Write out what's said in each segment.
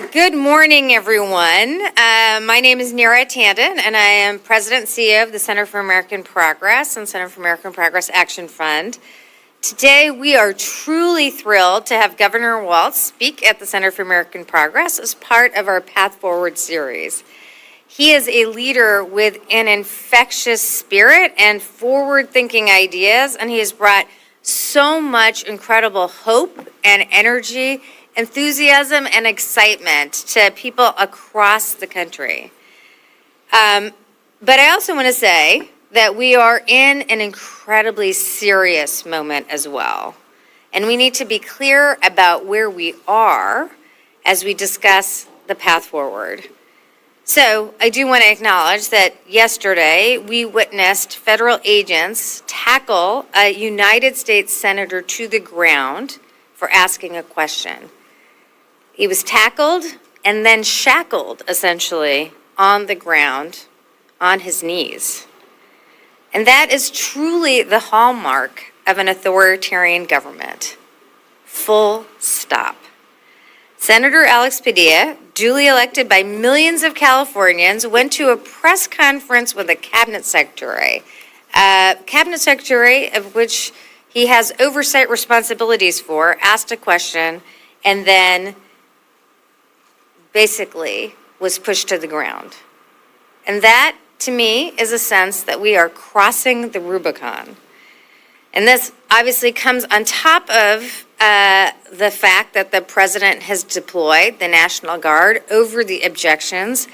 Good morning, everyone. My name is Neera Tandon, and I am President and CEO of the Center for American Progress and Center for American Progress Action Fund. Today, we are truly thrilled to have Governor Walz speak at the Center for American Progress as part of our Path Forward series. He is a leader with an infectious spirit and forward-thinking ideas, and he has brought so much incredible hope and energy, enthusiasm and excitement to people across the country. But I also want to say that we are in an incredibly serious moment as well. And we need to be clear about where we are as we discuss the path forward. So I do want to acknowledge that yesterday we witnessed federal agents tackle a United States senator to the ground for asking a question. He was tackled and then shackled, essentially, on the ground, on his knees. And that is truly the hallmark of an authoritarian government. Full stop. Senator Alex Padilla, duly elected by millions of Californians, went to a press conference with a cabinet secretary of which he has oversight responsibilities for, asked a question, and then basically was pushed to the ground. And that, to me, is a sense that we are crossing the Rubicon. And this obviously comes on top of the fact that the president has deployed the National Guard over the objections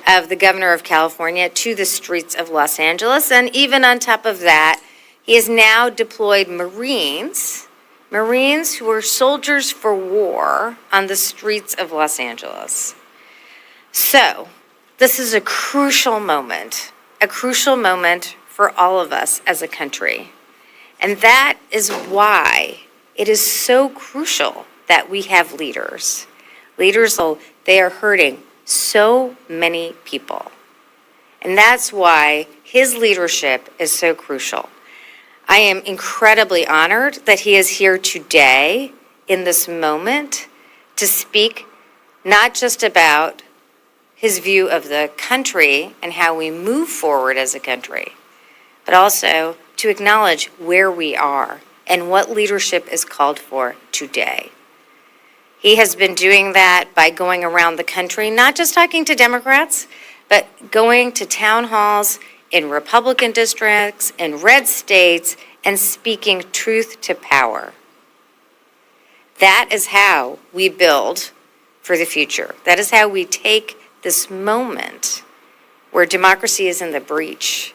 of the governor of California to the streets of Los Angeles. And even on top of that, he has now deployed Marines who are soldiers for war on the streets of Los Angeles. So, this is a crucial moment for all of us as a country. And that is why it is so crucial that we have leaders. Leaders, they are hurting so many people. And that's why his leadership is so crucial. I am incredibly honored that he is here today in this moment to speak not just about his view of the country and how we move forward as a country, but also to acknowledge where we are and what leadership is called for today. He has been doing that by going around the country, not just talking to Democrats, but going to town halls in Republican districts, in red states, and speaking truth to power. That is how we build for the future. That is how we take this moment where democracy is in the breach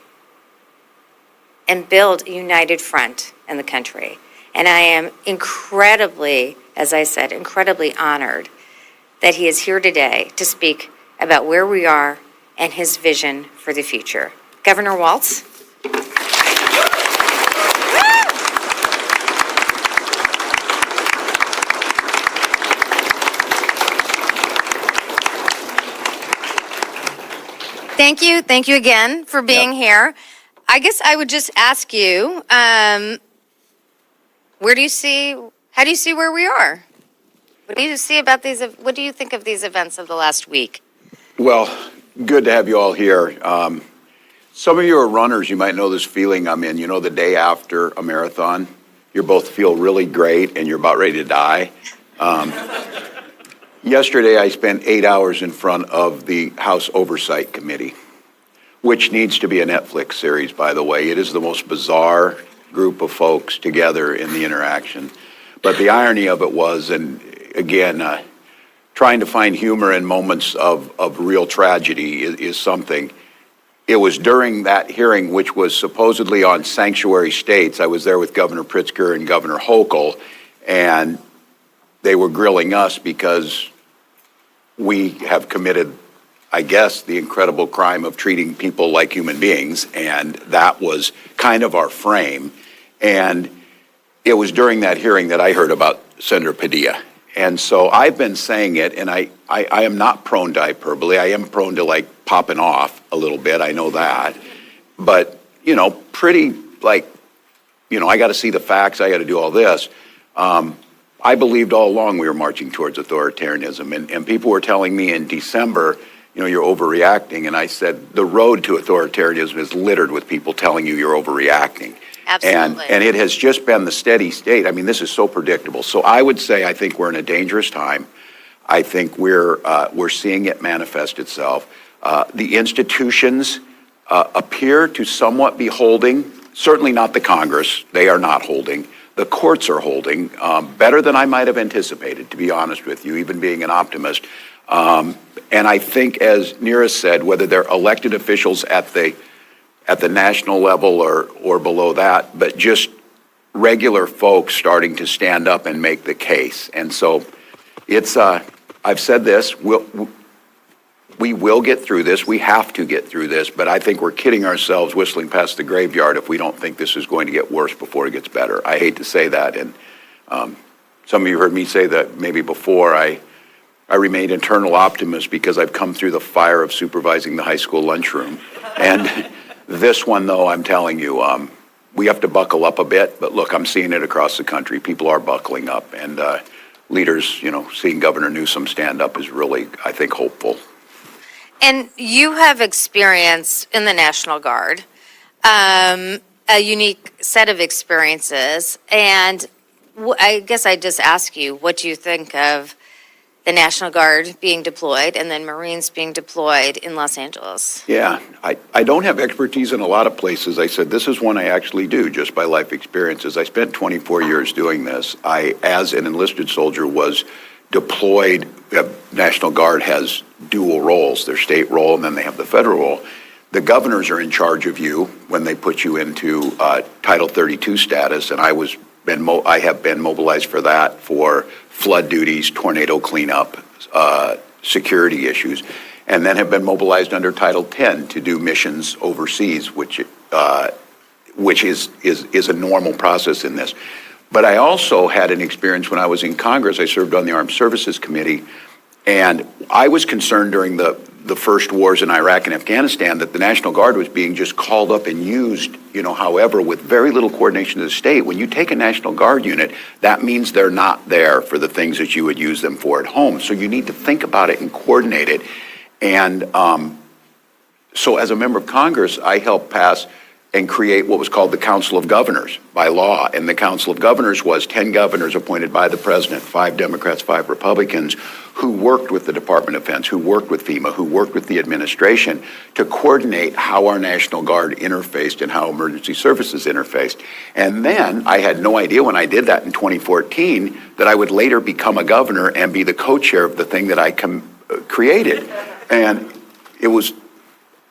and build a united front in the country. And I am incredibly, as I said, incredibly honored that he is here today to speak about where we are and his vision for the future. Governor Walz. Thank you again for being here. I guess I would just ask you, how do you see where we are? What do you see about what do you think of these events of the last week? Well, good to have you all here. Some of you are runners, you might know this feeling I'm in. You know, the day after a marathon, you both feel really great and you're about ready to die. Yesterday, I spent 8 hours in front of the House Oversight Committee, which needs to be a Netflix series, by the way. It is the most bizarre group of folks together in the interaction. But the irony of it was, and again, trying to find humor in moments of real tragedy is something. It was during that hearing, which was supposedly on sanctuary states. I was there with Governor Pritzker and Governor Hochul, and they were grilling us because we have committed, I guess, the incredible crime of treating people like human beings, and that was kind of our frame. And it was during that hearing that I heard about Senator Padilla. And so I've been saying it, and I am not prone to hyperbole. I am prone to like popping off a little bit, I know that. But, pretty like, I got to see the facts, I got to do all this. I believed all along we were marching towards authoritarianism, and people were telling me in December, you're overreacting, and I said the road to authoritarianism is littered with people telling you you're overreacting. Absolutely. And it has just been the steady state. I mean, this is so predictable. So I would say I think we're in a dangerous time. I think we're seeing it manifest itself. The institutions appear to somewhat be holding, certainly not the Congress. They are not holding. The courts are holding better than I might have anticipated, to be honest with you, even being an optimist. And I think, as Neera said, whether they're elected officials at the national level or below that, but just regular folks starting to stand up and make the case. And so it's, I've said this, we will get through this. We have to get through this, but I think we're kidding ourselves whistling past the graveyard if we don't think this is going to get worse before it gets better. I hate to say that, and some of you heard me say that maybe before. I remain eternal optimist because I've come through the fire of supervising the high school lunchroom. And this one, though, I'm telling you, we have to buckle up a bit. But look, I'm seeing it across the country. People are buckling up, and leaders, seeing Governor Newsom stand up is really, I think, hopeful. And you have experience in the National Guard, a unique set of experiences. And I guess I'd just ask you, what do you think of the National Guard being deployed and then Marines being deployed in Los Angeles? Yeah, I don't have expertise in a lot of places. I said this is one I actually do just by life experiences. I spent 24 years doing this. I, as an enlisted soldier, was deployed. The National Guard has dual roles, their state role and then they have the federal role. The governors are in charge of you when they put you into Title 32 status, and I have been mobilized for that for flood duties, tornado cleanup, security issues, and then have been mobilized under Title 10 to do missions overseas, which is a normal process in this. But I also had an experience when I was in Congress. I served on the Armed Services Committee, and I was concerned during the first wars in Iraq and Afghanistan that the National Guard was being just called up and used, however, with very little coordination of the state. When you take a National Guard unit, that means they're not there for the things that you would use them for at home. So you need to think about it and coordinate it. And so as a member of Congress, I helped pass and create what was called the Council of Governors by law. And the Council of Governors was 10 governors appointed by the president, 5 Democrats, 5 Republicans, who worked with the Department of Defense, who worked with FEMA, who worked with the administration to coordinate how our National Guard interfaced and how emergency services interfaced. And then I had no idea when I did that in 2014 that I would later become a governor and be the co-chair of the thing that I created. And it was,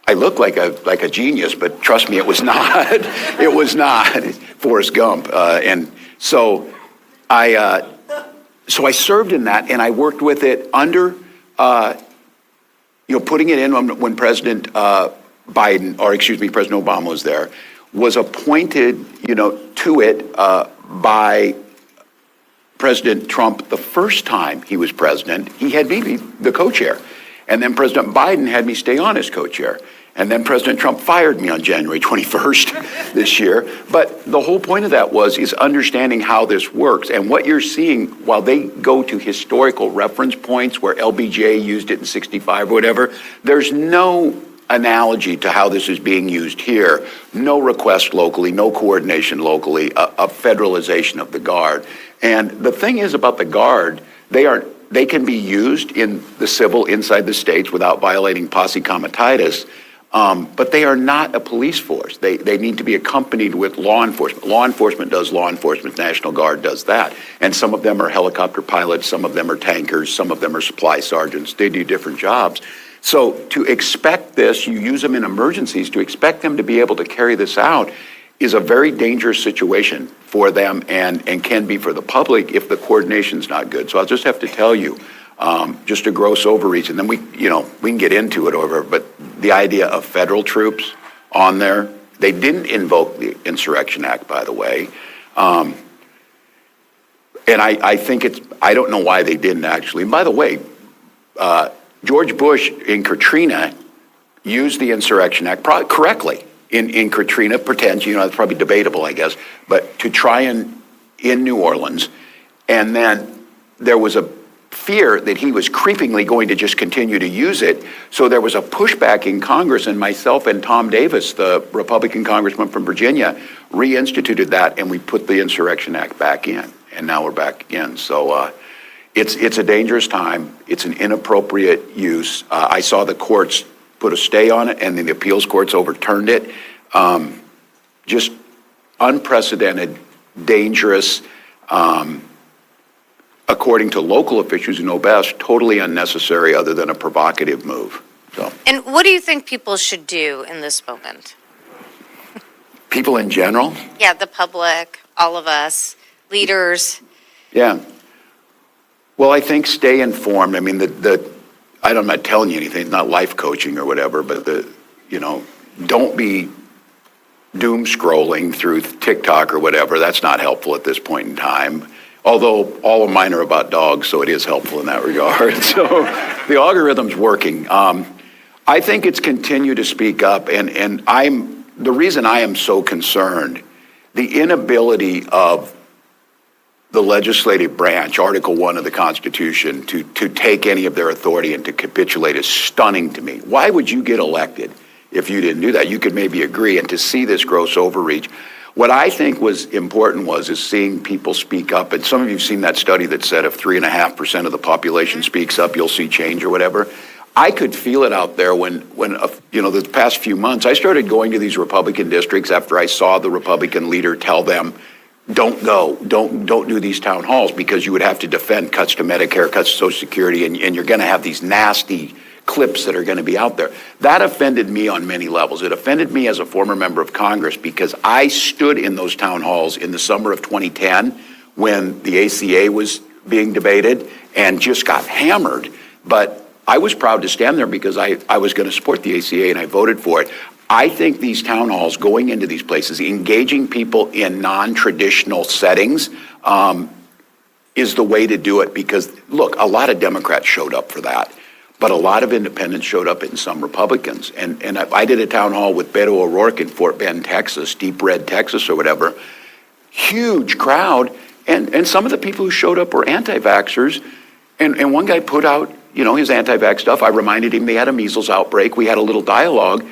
I look like a genius, but trust me, it was not. It was not Forrest Gump. And so I served in that, and I worked with it under, putting it in when President President Obama was there, was appointed, to it by President Trump the first time he was president. He had me be the co-chair. And then President Biden had me stay on as co-chair. And then President Trump fired me on January 21st this year. But the whole point of that is understanding how this works. And what you're seeing, while they go to historical reference points where LBJ used it in 65 or whatever, there's no analogy to how this is being used here. No request locally, no coordination locally, a federalization of the Guard. And the thing is about the Guard, they can be used in the civil inside the states without violating posse comitatus, but they are not a police force. They need to be accompanied with law enforcement. Law enforcement does law enforcement. National Guard does that. And some of them are helicopter pilots, some of them are tankers, some of them are supply sergeants. They do different jobs. So to expect this, you use them in emergencies, to expect them to be able to carry this out is a very dangerous situation for them and can be for the public if the coordination's not good. So I'll just have to tell you, just a gross overreach, and then we can get into it but the idea of federal troops on there, they didn't invoke the Insurrection Act, by the way. And I think I don't know why they didn't actually. And by the way, George Bush in Katrina used the Insurrection Act correctly. In Katrina, pretends, it's probably debatable, I guess, but to try and, in New Orleans, And then there was a fear that he was creepingly going to just continue to use it. So there was a pushback in Congress, and myself and Tom Davis, the Republican congressman from Virginia, reinstituted that, and we put the Insurrection Act back in, and now we're back again. So it's a dangerous time. It's an inappropriate use. I saw the courts put a stay on it, and then the appeals courts overturned it. Just unprecedented, dangerous, according to local officials who know best, totally unnecessary other than a provocative move. So, And what do you think people should do in this moment? people in general, Yeah, the public, all of us, leaders. yeah. Well, I think stay informed. I mean, I'm not telling you anything, it's not life coaching or whatever, but don't be doom scrolling through TikTok or whatever. That's not helpful at this point in time. Although all of mine are about dogs, so it is helpful in that regard. So the algorithm's working. I think it's continue to speak up, and the reason I am so concerned, the inability of the legislative branch, Article 1 of the Constitution, to take any of their authority and to capitulate is stunning to me. Why would you get elected if you didn't do that? You could maybe agree, and to see this gross overreach. What I think was important is seeing people speak up, and some of you have seen that study that said if 3.5% of the population speaks up, you'll see change or whatever. I could feel it out there when the past few months, I started going to these Republican districts after I saw the Republican leader tell them, don't go, don't do these town halls because you would have to defend cuts to Medicare, cuts to Social Security, and you're going to have these nasty clips that are going to be out there. That offended me on many levels. It offended me as a former member of Congress because I stood in those town halls in the summer of 2010 when the ACA was being debated and just got hammered. But I was proud to stand there because I was going to support the ACA and I voted for it. I think these town halls, going into these places, engaging people in non-traditional settings is the way to do it because, look, a lot of Democrats showed up for that. But a lot of independents showed up and some Republicans. And I did a town hall with Beto O'Rourke in Fort Bend, Texas, Deep Red, Texas or whatever. Huge crowd. And some of the people who showed up were anti-vaxxers. And one guy put out, his anti-vax stuff. I reminded him they had a measles outbreak. We had a little dialogue.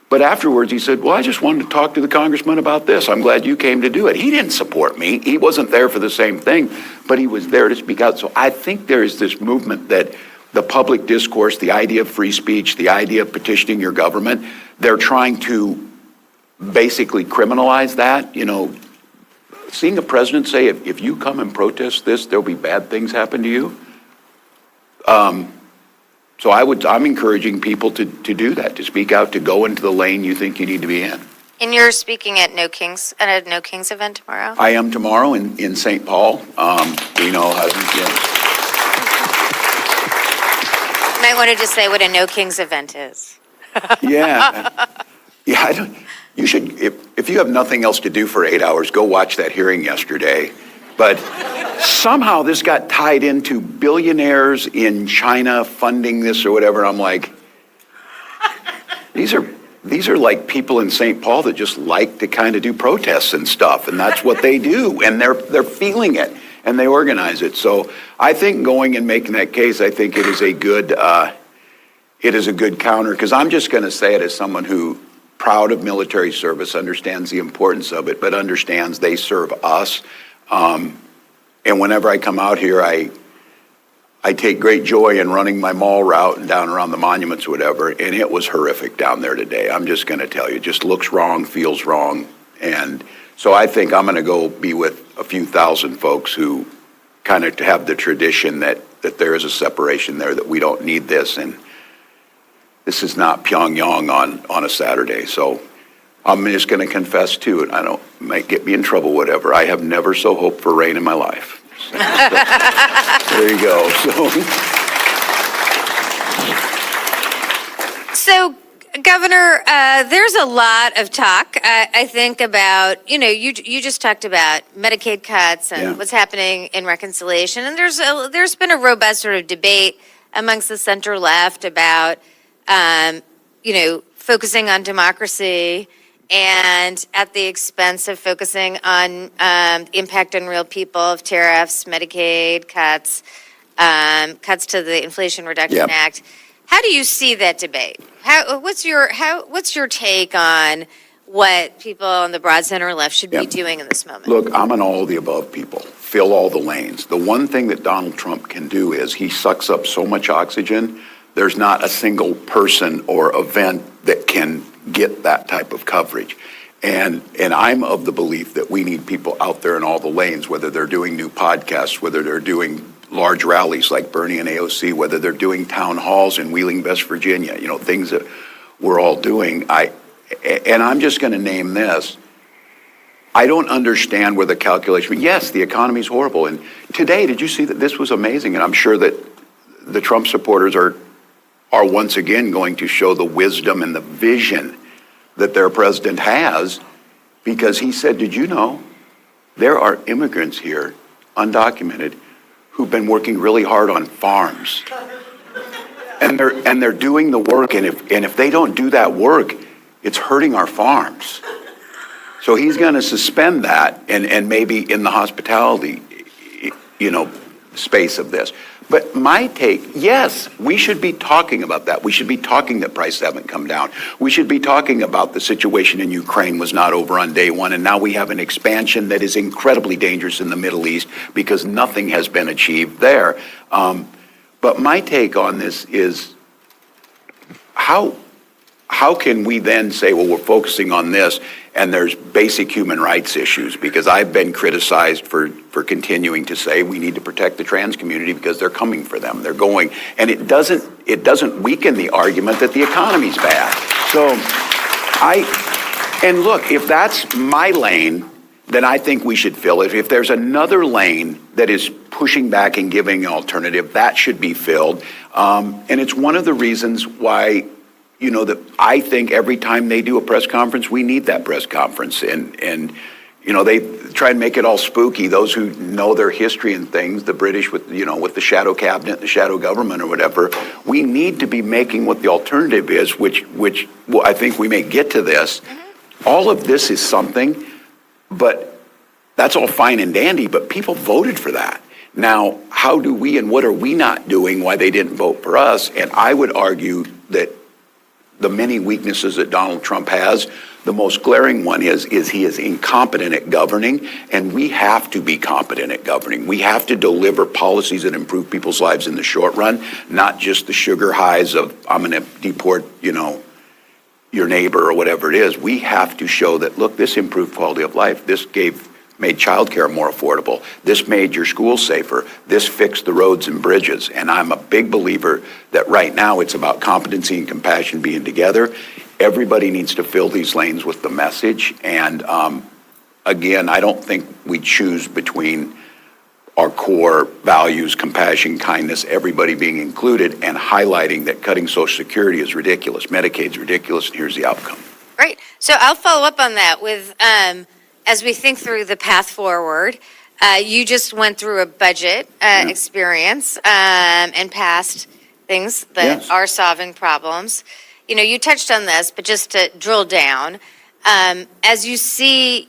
But afterwards he said, well, I just wanted to talk to the congressman about this. I'm glad you came to do it. He didn't support me. He wasn't there for the same thing, but he was there to speak out. So I think there is this movement that the public discourse, the idea of free speech, the idea of petitioning your government, they're trying to basically criminalize that. Seeing a president say, if you come and protest this, there'll be bad things happen to you. So I'm encouraging people to do that, to speak out, to go into the lane you think you need to be in. And you're speaking at a No Kings event tomorrow? I am tomorrow in St. Paul. We know how to, You might want to just say what a No Kings event is. Yeah. You should, if you have nothing else to do for 8 hours, go watch that hearing yesterday. But somehow this got tied into billionaires in China funding this or whatever. I'm like, these are like people in St. Paul that just like to kind of do protests and stuff, and that's what they do, and they're feeling it, and they organize it. So I think going and making that case, I think it is a good counter, because I'm just going to say it as someone who, proud of military service, understands the importance of it, but understands they serve us. And whenever I come out here, I take great joy in running my mall route and down around the monuments or whatever, and it was horrific down there today. I'm just going to tell you, it just looks wrong, feels wrong. And so I think I'm going to go be with a few thousand folks who kind of have the tradition that there is a separation there, that we don't need this, and this is not Pyongyang on a Saturday. So I'm just going to confess to it. Might get me in trouble, whatever. I have never so hoped for rain in my life. So, there you go. So, Governor, there's a lot of talk, I think, about, you just talked about Medicaid cuts and what's happening in reconciliation. And there's been a robust sort of debate amongst the center left about, focusing on democracy and at the expense of focusing on impact on real people of tariffs, Medicaid cuts, cuts to the Inflation Reduction Act. How do you see that debate? What's your take on what people on the broad center left should be doing in this moment? Look, I'm an all of the above people. Fill all the lanes. The one thing that Donald Trump can do is he sucks up so much oxygen, there's not a single person or event that can get that type of coverage. And I'm of the belief that we need people out there in all the lanes, whether they're doing new podcasts, whether they're doing large rallies like Bernie and AOC, whether they're doing town halls in Wheeling, West Virginia, things that we're all doing. And I'm just going to name this. I don't understand where the calculation, yes, the economy's horrible. And today, did you see that this was amazing? And I'm sure that the Trump supporters are once again going to show the wisdom and the vision that their president has, because he said, did you know there are immigrants here, undocumented, who've been working really hard on farms. And they're doing the work, and if they don't do that work, it's hurting our farms. So he's going to suspend that and maybe in the hospitality, space of this. But my take, yes, we should be talking about that. We should be talking that prices haven't come down. We should be talking about the situation in Ukraine was not over on day one, and now we have an expansion that is incredibly dangerous in the Middle East because nothing has been achieved there. But my take on this is how can we then say, well, we're focusing on this, and there's basic human rights issues? Because I've been criticized for continuing to say we need to protect the trans community because they're coming for them. They're going, and it doesn't weaken the argument that the economy's bad. So and look, if that's my lane, then I think we should fill it. If there's another lane that is pushing back and giving an alternative, that should be filled. And it's one of the reasons why that I think every time they do a press conference, we need that press conference. And they try and make it all spooky. Those who know their history and things, the British with the shadow cabinet, the shadow government or whatever, we need to be making what the alternative is, which well, I think we may get to this. All of this is something, but that's all fine and dandy, but people voted for that. Now, how do we and what are we not doing why they didn't vote for us? And I would argue that the many weaknesses that Donald Trump has, the most glaring one is he is incompetent at governing, and we have to be competent at governing. We have to deliver policies that improve people's lives in the short run, not just the sugar highs of I'm going to deport, your neighbor or whatever it is. We have to show that, look, this improved quality of life. This made childcare more affordable. This made your school safer. This fixed the roads and bridges. And I'm a big believer that right now it's about competency and compassion being together. Everybody needs to fill these lanes with the message. And again, I don't think we choose between our core values, compassion, kindness, everybody being included, and highlighting that cutting Social Security is ridiculous, Medicaid's ridiculous, and here's the outcome. Great. So I'll follow up on that with, as we think through the path forward, you just went through a budget experience and passed things that are solving problems. You touched on this, but just to drill down, as you see,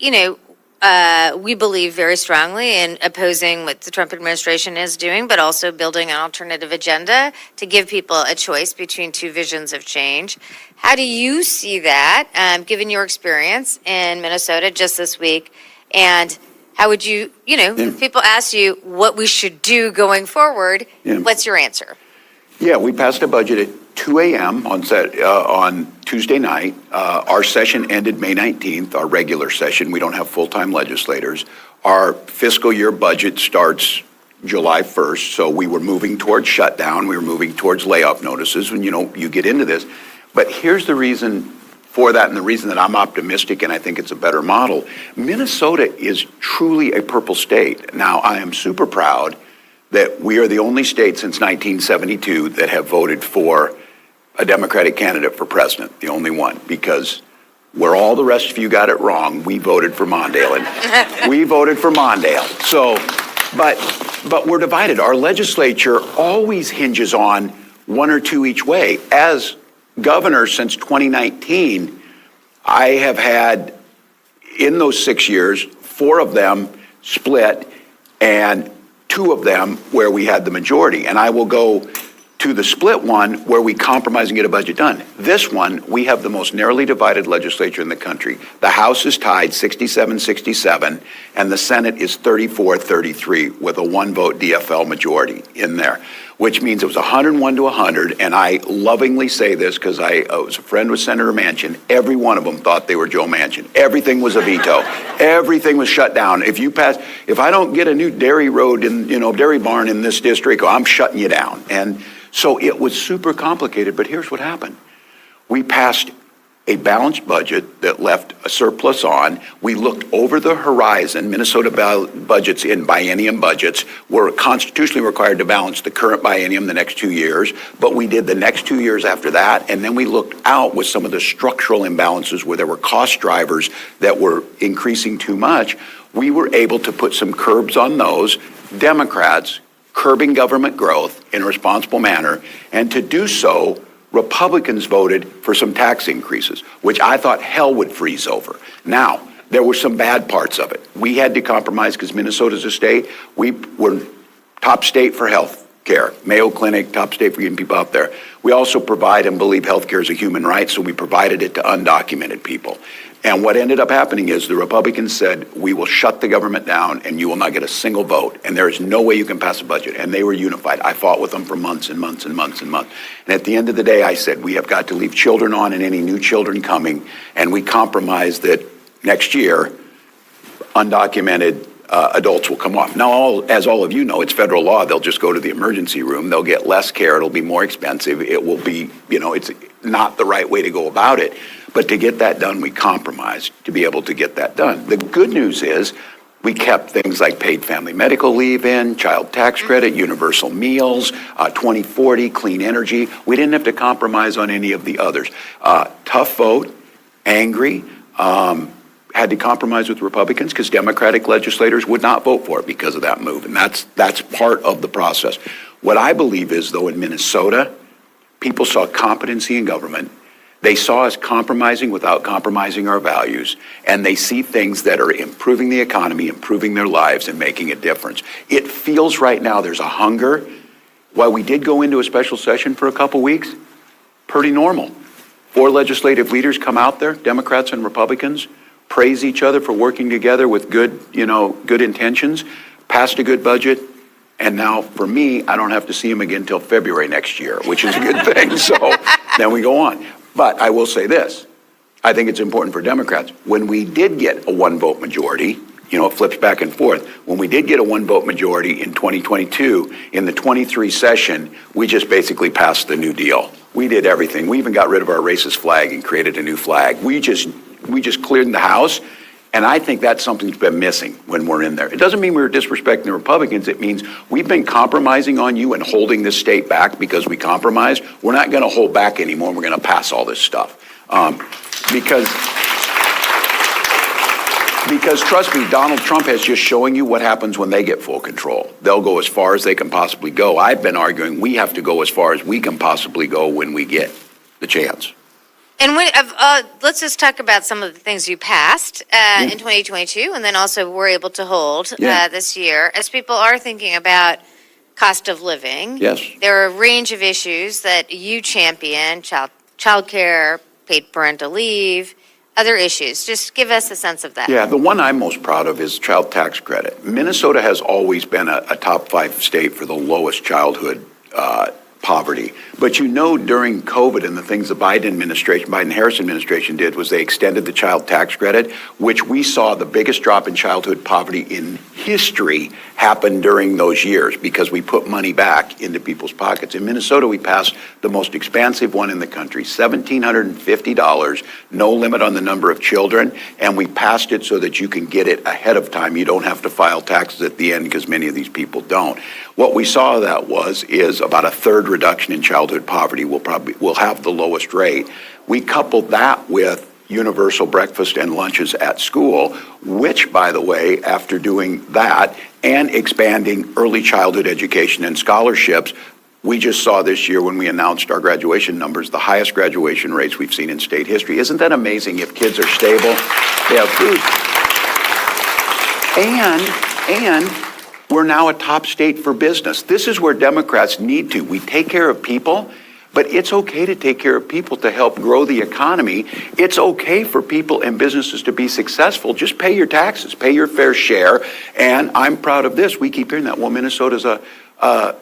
we believe very strongly in opposing what the Trump administration is doing, but also building an alternative agenda to give people a choice between two visions of change. How do you see that, given your experience in Minnesota just this week? And how would you, if people ask you what we should do going forward, what's your answer? Yeah, we passed a budget at 2 a.m. on Tuesday night. Our session ended May 19th, our regular session. We don't have full-time legislators. Our fiscal year budget starts July 1st, so we were moving towards shutdown. We were moving towards layoff notices when, you get into this. But here's the reason for that and the reason that I'm optimistic and I think it's a better model. Minnesota is truly a purple state. Now, I am super proud that we are the only state since 1972 that have voted for a Democratic candidate for president, the only one, because where all the rest of you got it wrong, we voted for Mondale, and we voted for Mondale. So, but we're divided. Our legislature always hinges on one or two each way. As governor since 2019, I have had, in those 6 years, 4 of them split and 2 of them where we had the majority. And I will go to the split one where we compromise and get a budget done. This one, we have the most narrowly divided legislature in the country. The House is tied 67-67, and the Senate is 34-33 with a 1-vote DFL majority in there, which means it was 101 to 100, and I lovingly say this because I was a friend with Senator Manchin. Every one of them thought they were Joe Manchin. Everything was a veto. Everything was shut down. If I don't get a new dairy road in, dairy barn in this district, I'm shutting you down. And so it was super complicated, but here's what happened. We passed a balanced budget that left a surplus on. We looked over the horizon. Minnesota budgets in biennium budgets were constitutionally required to balance the current biennium the next 2 years, but we did the next 2 years after that, and then we looked out with some of the structural imbalances where there were cost drivers that were increasing too much. We were able to put some curbs on those. Democrats curbing government growth in a responsible manner, and to do so, Republicans voted for some tax increases, which I thought hell would freeze over. Now, there were some bad parts of it. We had to compromise because Minnesota's a state. We were top state for health care. Mayo Clinic, top state for getting people out there. We also provide and believe health care is a human right, so we provided it to undocumented people. And what ended up happening is the Republicans said, we will shut the government down and you will not get a single vote. And there is no way you can pass a budget. And they were unified. I fought with them for months and months and months and months. And at the end of the day, I said, we have got to leave children on and any new children coming. And we compromised that next year, undocumented adults will come off. Now, as all of you know, it's federal law. They'll just go to the emergency room. They'll get less care. It'll be more expensive. It will be, it's not the right way to go about it. But to get that done, we compromised to be able to get that done. The good news is we kept things like paid family medical leave in, child tax credit, universal meals, 2040, clean energy. We didn't have to compromise on any of the others. Tough vote, angry, had to compromise with Republicans because Democratic legislators would not vote for it because of that move. And that's part of the process. What I believe is, though, in Minnesota, people saw competency in government. They saw us compromising without compromising our values, and they see things that are improving the economy, improving their lives, and making a difference. It feels right now there's a hunger. While we did go into a special session for a couple weeks, pretty normal. 4 legislative leaders come out there, Democrats and Republicans, praise each other for working together with good intentions, passed a good budget, and now for me, I don't have to see them again until February next year, which is a good thing. So then we go on. But I will say this, I think it's important for Democrats. When we did get a 1-vote majority, it flips back and forth. When we did get a 1-vote majority in 2022, in the 23 session, we just basically passed the New Deal. We did everything. We even got rid of our racist flag and created a new flag. We just cleared the House, and I think that's something that's been missing when we're in there. It doesn't mean we're disrespecting the Republicans. It means we've been compromising on you and holding this state back because we compromised. We're not going to hold back anymore. We're going to pass all this stuff. Because trust me, Donald Trump has just showing you what happens when they get full control. They'll go as far as they can possibly go. I've been arguing we have to go as far as we can possibly go when we get the chance. And let's just talk about some of the things you passed in 2022 and then also were able to hold this year. As people are thinking about cost of living, there are a range of issues that you champion, child care, paid parental leave, other issues. Just give us a sense of that. Yeah, the one I'm most proud of is child tax credit. Minnesota has always been a top 5 state for the lowest childhood poverty. But during COVID and the things the Biden-Harris administration did was they extended the child tax credit, which we saw the biggest drop in childhood poverty in history happen during those years because we put money back into people's pockets. In Minnesota, we passed the most expansive one in the country, $1,750, no limit on the number of children, and we passed it so that you can get it ahead of time. You don't have to file taxes at the end because many of these people don't. What we saw is about a third reduction in childhood poverty. We'll have the lowest rate. We coupled that with universal breakfast and lunches at school, which, by the way, after doing that and expanding early childhood education and scholarships, We just saw this year when we announced our graduation numbers, the highest graduation rates we've seen in state history. Isn't that amazing? If kids are stable, they have food. And we're now a top state for business. This is where Democrats need to. We take care of people, but it's okay to take care of people to help grow the economy. It's okay for people and businesses to be successful. Just pay your taxes, pay your fair share. And I'm proud of this. We keep hearing that. Well, Minnesota's a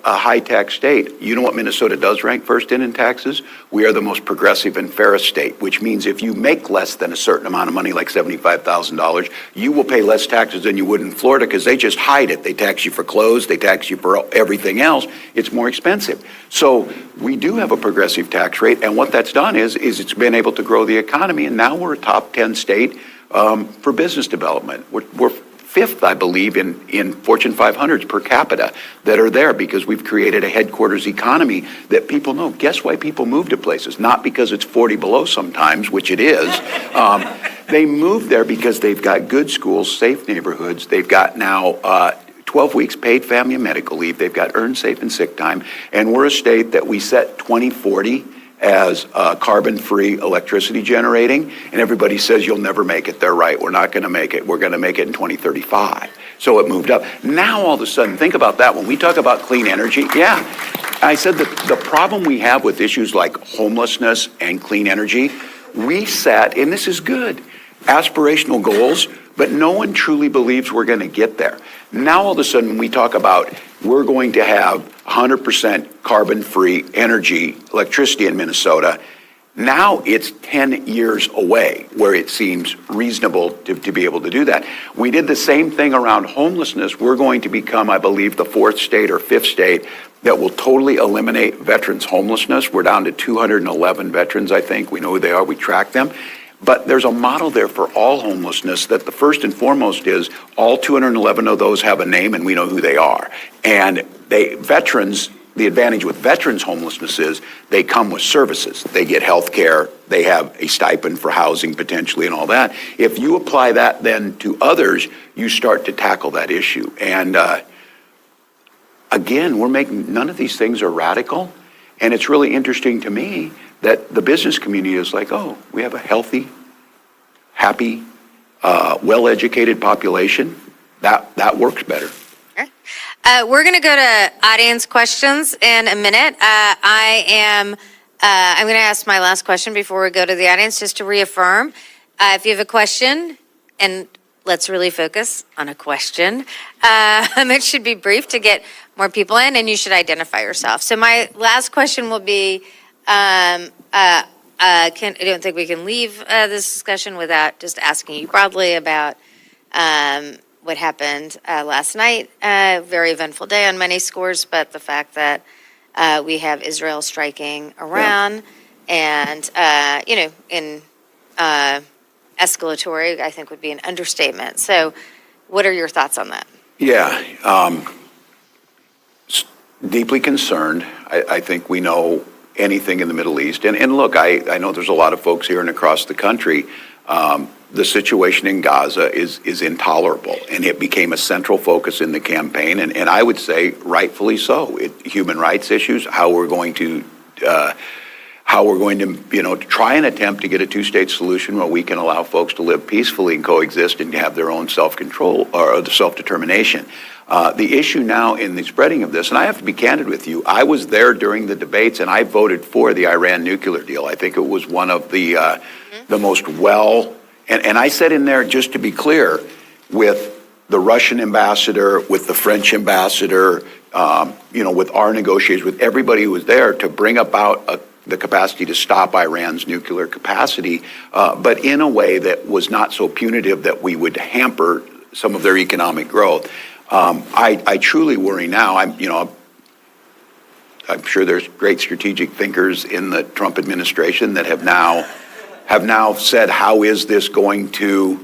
high-tax state. You know what Minnesota does rank first in taxes? We are the most progressive and fairest state, which means if you make less than a certain amount of money, like $75,000, you will pay less taxes than you would in Florida because they just hide it. They tax you for clothes. They tax you for everything else. It's more expensive. So we do have a progressive tax rate, and what that's done is it's been able to grow the economy, and now we're a top 10 state for business development. We're fifth, I believe, in Fortune 500s per capita that are there because we've created a headquarters economy that people know. Guess why people move to places? Not because it's 40 below sometimes, which it is. They move there because they've got good schools, safe neighborhoods. They've got now 12 weeks paid family and medical leave. They've got earned safe and sick time. And we're a state that we set 2040 as carbon-free electricity generating, and everybody says you'll never make it. They're right. We're not going to make it. We're going to make it in 2035. So it moved up. Now all of a sudden, think about that. When we talk about clean energy, yeah, I said that the problem we have with issues like homelessness and clean energy, we set, and this is good, aspirational goals, but no one truly believes we're going to get there. Now all of a sudden, when we talk about we're going to have 100% carbon-free energy, electricity in Minnesota, now it's 10 years away where it seems reasonable to be able to do that. We did the same thing around homelessness. We're going to become, I believe, the fourth state or fifth state that will totally eliminate veterans' homelessness. We're down to 211 veterans, I think. We know who they are. We track them. But there's a model there for all homelessness that the first and foremost is all 211 of those have a name and we know who they are. And veterans, the advantage with veterans homelessness is they come with services. They get health care, they have a stipend for housing potentially and all that. If you apply that then to others, you start to tackle that issue. And again, none of these things are radical. And it's really interesting to me that the business community is like, oh, we have a healthy, happy, well-educated population. That works better. We're going to go to audience questions in a minute. I'm going to ask my last question before we go to the audience, just to reaffirm. If you have a question, and let's really focus on a question, it should be brief to get more people in, and you should identify yourself. So my last question will be, I don't think we can leave this discussion without just asking you broadly about what happened last night. Very eventful day on many scores, but the fact that we have Israel striking Iran and, in escalatory, I think would be an understatement. So what are your thoughts on that? Yeah, deeply concerned. I think we know anything in the Middle East. And look, I know there's a lot of folks here and across the country. The situation in Gaza is intolerable, and it became a central focus in the campaign, and I would say rightfully so. Human rights issues, how we're going to try and attempt to get a two-state solution where we can allow folks to live peacefully and coexist and have their own self-control or self-determination. The issue now in the spreading of this, and I have to be candid with you, I was there during the debates and I voted for the Iran nuclear deal. I think it was one of the most and I said in there, just to be clear, with the Russian ambassador, with the French ambassador, with our negotiators, with everybody who was there to bring about the capacity to stop Iran's nuclear capacity, but in a way that was not so punitive that we would hamper some of their economic growth. I truly worry now. I'm sure there's great strategic thinkers in the Trump administration that have now said, how is this going to,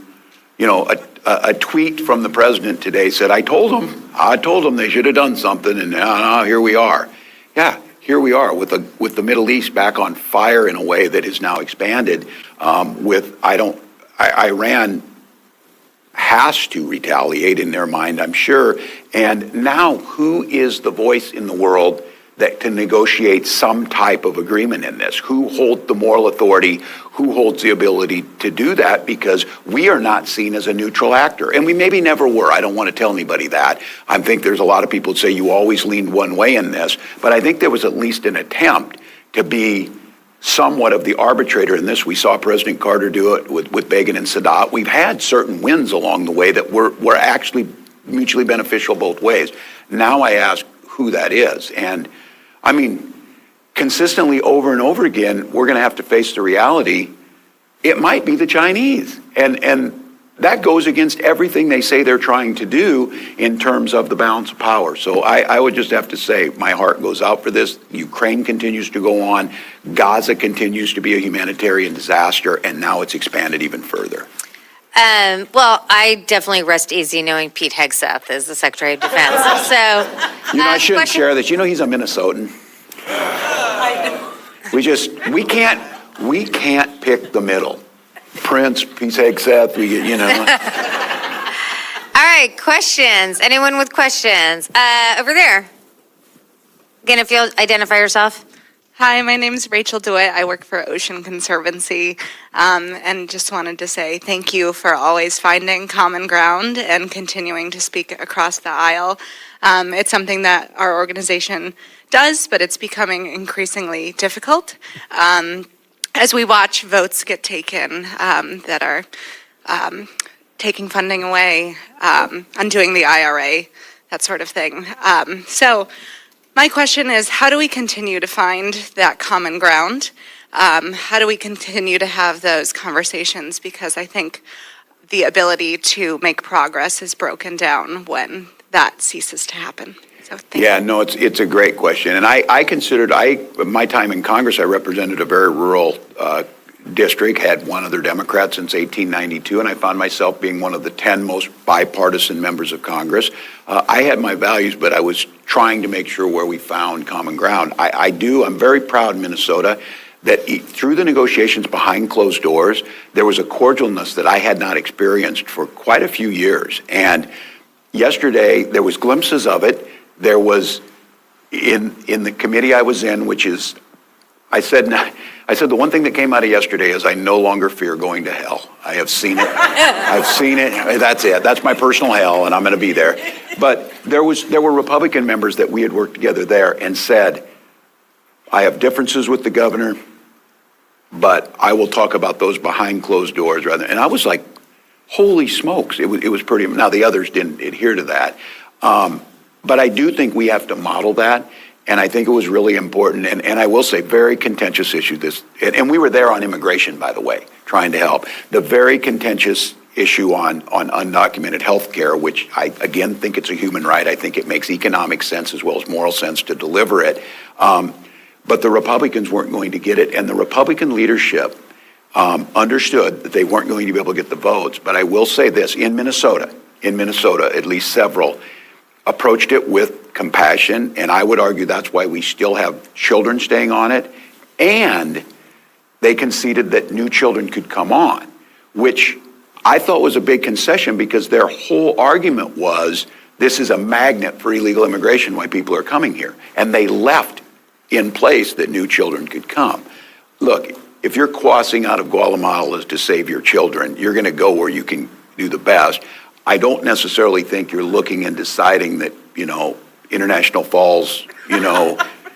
a tweet from the president today said, I told them they should have done something, and now here we are. Yeah, here we are with the Middle East back on fire in a way that is now expanded. Iran has to retaliate in their mind, I'm sure. And now, who is the voice in the world that to negotiate some type of agreement in this. Who holds the moral authority? Who holds the ability to do that? Because we are not seen as a neutral actor. And we maybe never were. I don't want to tell anybody that. I think there's a lot of people that say you always leaned one way in this. But I think there was at least an attempt to be somewhat of the arbitrator in this. We saw President Carter do it with Begin and Sadat. We've had certain wins along the way that were actually mutually beneficial both ways. Now I ask who that is. And I mean, consistently over and over again, we're going to have to face the reality, it might be the Chinese. And that goes against everything they say they're trying to do in terms of the balance of power. So I would just have to say my heart goes out for this. Ukraine continues to go on. Gaza continues to be a humanitarian disaster, and now it's expanded even further. Well, I definitely rest easy knowing Pete Hegseth is the Secretary of Defense. So, I shouldn't share this. He's a Minnesotan. We can't pick the middle. Prince, Pete Hegseth, All right, questions. Anyone with questions? Over there. Again, if you'll identify yourself. Hi, my name's Rachel DeWitt. I work for Ocean Conservancy, and just wanted to say thank you for always finding common ground and continuing to speak across the aisle. It's something that our organization does, but it's becoming increasingly difficult as we watch votes get taken that are taking funding away, undoing the IRA, that sort of thing. So my question is, how do we continue to find that common ground? How do we continue to have those conversations? Because I think the ability to make progress is broken down when that ceases to happen. So thank you. No, it's a great question. And I considered, my time in Congress, I represented a very rural district, had one other Democrat since 1892, and I found myself being one of the 10 most bipartisan members of Congress. I had my values, but I was trying to make sure where we found common ground. I'm very proud in Minnesota that through the negotiations behind closed doors, there was a cordialness that I had not experienced for quite a few years. And yesterday, there was glimpses of it. There was, in the committee I was in, which is, I said the one thing that came out of yesterday is I no longer fear going to hell. I have seen it. I've seen it. That's it. That's my personal hell, and I'm going to be there. But there were Republican members that we had worked together there and said, I have differences with the governor, but I will talk about those behind closed doors rather. And I was like, holy smokes. It was pretty. Now, the others didn't adhere to that. But I do think we have to model that. And I think it was really important, and I will say, very contentious issue. And we were there on immigration, by the way, trying to help. The very contentious issue on undocumented health care, which I, again, think it's a human right. I think it makes economic sense as well as moral sense to deliver it. But the Republicans weren't going to get it, and the Republican leadership understood that they weren't going to be able to get the votes. But I will say this, in Minnesota, at least several approached it with compassion, and I would argue that's why we still have children staying on it, and they conceded that new children could come on, which I thought was a big concession because their whole argument was this is a magnet for illegal immigration, why people are coming here, and they left in place that new children could come. Look, if you're crossing out of Guatemala to save your children, you're going to go where you can do the best. I don't necessarily think you're looking and deciding that, International Falls,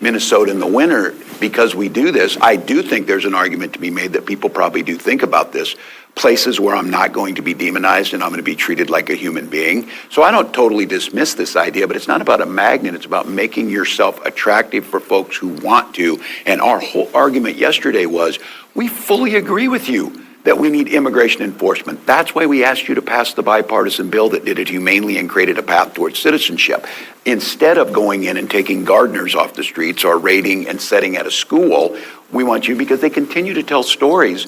Minnesota in the winter, because we do this. I do think there's an argument to be made that people probably do think about this. Places where I'm not going to be demonized and I'm going to be treated like a human being. So I don't totally dismiss this idea, but it's not about a magnet. It's about making yourself attractive for folks who want to. And our whole argument yesterday was, we fully agree with you that we need immigration enforcement. That's why we asked you to pass the bipartisan bill that did it humanely and created a path towards citizenship. Instead of going in and taking gardeners off the streets or raiding and setting at a school, we want you, because they continue to tell stories